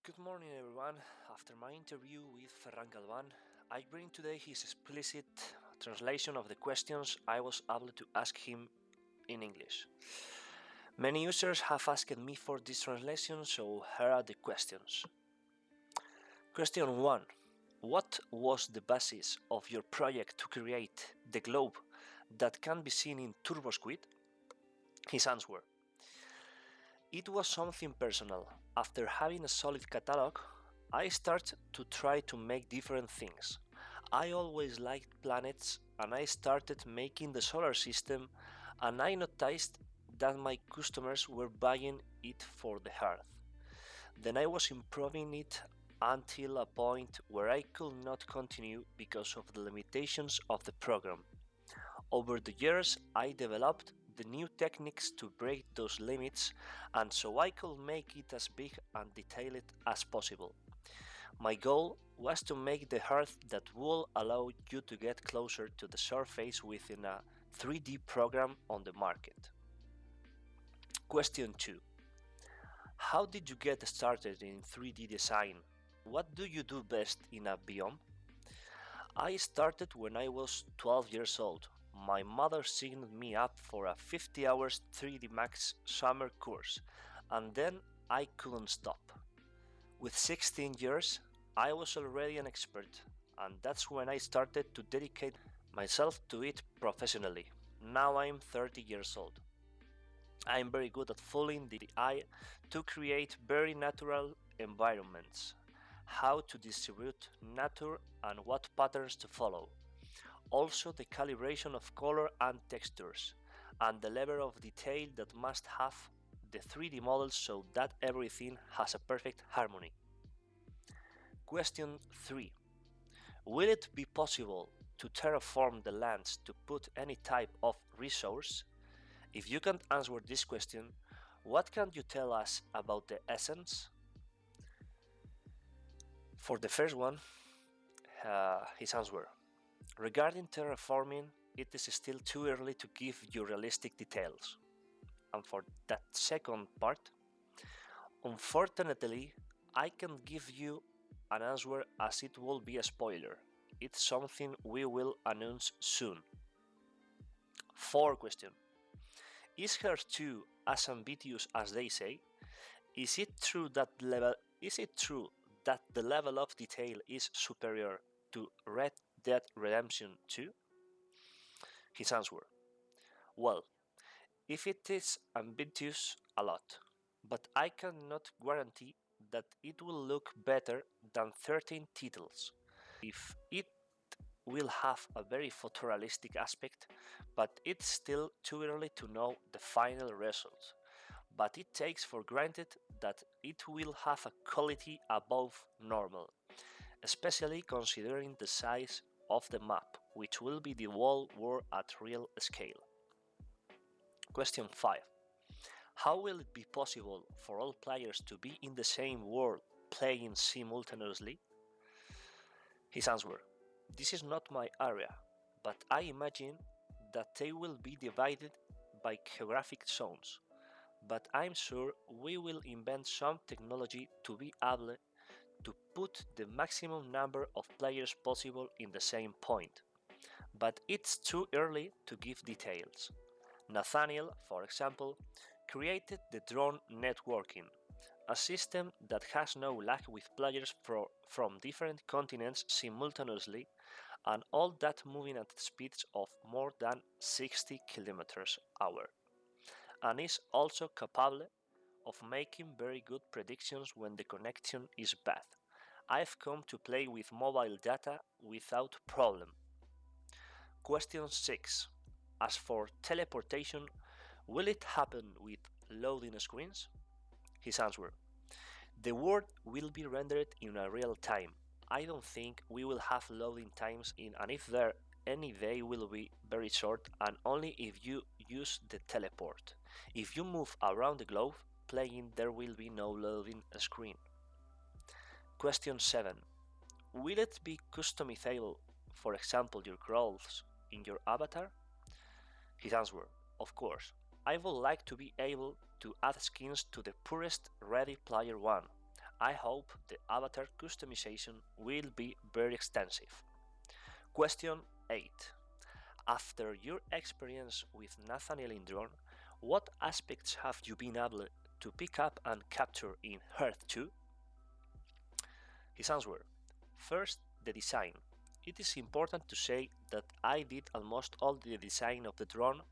Good morning everyone. After my interview with Ferran Galvan, I bring today his explicit translation of the questions I was able to ask him in English. Many users have asked me for this translation, so here are the questions. Question 1. What was the basis of your project to create the globe that can be seen in Turbosquid? His answer. It was something personal. After having a solid catalog, I started to try to make different things. I always liked planets and I started making the solar system, and I noticed that my customers were buying it for the Earth. Then I was improving it until a point where I could not continue because of the limitations of the program. Over the years, I developed the new techniques to break those limits, and so I could make it as big and detailed as possible. My goal was to make the Earth that will allow you to get closer to the surface within a 3D program on the market. Question 2. How did you get started in 3D design? What do you do best in a biome? I started when I was 12 years old. My mother signed me up for a 50 hours 3D Max summer course, and then I couldn't stop. With 16 years, I was already an expert, and that's when I started to dedicate myself to it professionally. Now I'm 30 years old. I'm very good at fooling the eye to create very natural environments, how to distribute nature and what patterns to follow. Also the calibration of color and textures, and the level of detail that must have the 3D model so that everything has a perfect harmony. Question 3. Will it be possible to terraform the lands to put any type of resource? If you can't answer this question, what can you tell us about the essence? For the first one, his answer. Regarding terraforming, it is still too early to give you realistic details. And for that second part, unfortunately, I can give you an answer as it will be a spoiler. It's something we will announce soon. 4 question. Is Earth 2 as ambitious as they say? Is it true that the level of detail is superior to Red Dead Redemption 2? His answer. Well, if it is ambitious, a lot, but I cannot guarantee that it will look better than 13 titles. If it will have a very photorealistic aspect, but it's still too early to know the final result. But it takes for granted that it will have a quality above normal, especially considering the size of the map, which will be the whole world at real scale. Question 5. How will it be possible for all players to be in the same world playing simultaneously? His answer. This is not my area, but I imagine that they will be divided by geographic zones. But I'm sure we will invent some technology to be able to put the maximum number of players possible in the same point. But it's too early to give details. Nathaniel, for example, created the drone networking, a system that has no lag with players from different continents simultaneously, and all that moving at speeds of more than 60 km/h, and is also capable of making very good predictions when the connection is bad. I've come to play with mobile data without problem. Question 6. As for teleportation, will it happen with loading screens? His answer. The world will be rendered in a real time. I don't think we will have loading times and if there any they will be very short and only if you use the teleport. If you move around the globe playing, there will be no loading screen. Question 7. Will it be customizable, for example your clothes, in your avatar? His answer. Of course. I would like to be able to add skins to the purest Ready Player One, I hope the avatar customization will be very extensive. Question 8. After your experience with Nathaniel in drone, what aspects have you been able to pick up and capture in Earth 2? His answer. First, the design. It is important to say that I did almost all the design of the drone,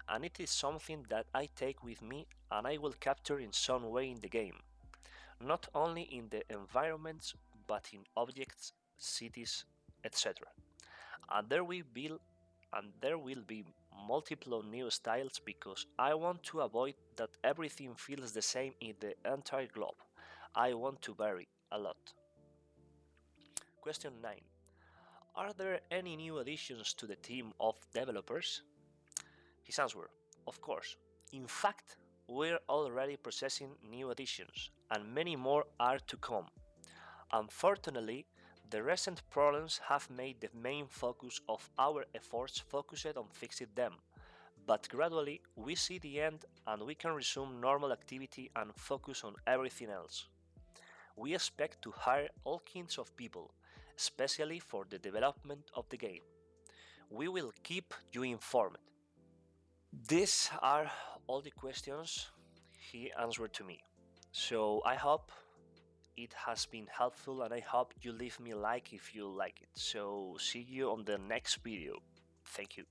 and it is something that I take with me and I will capture in some way in the game. Not only in the environments, but in objects, cities, etc. And there will be multiple new styles because I want to avoid that everything feels the same in the entire globe. I want to vary a lot. Question 9. Are there any new additions to the team of developers? His answer. Of course. In fact, we're already processing new additions, and many more are to come. Unfortunately, the recent problems have made the main focus of our efforts focused on fixing them, but gradually we see the end and we can resume normal activity and focus on everything else. We expect to hire all kinds of people, especially for the development of the game. We will keep you informed. These are all the questions he answered to me. So I hope it has been helpful and I hope you leave me a like if you like it. So see you on the next video. Thank you.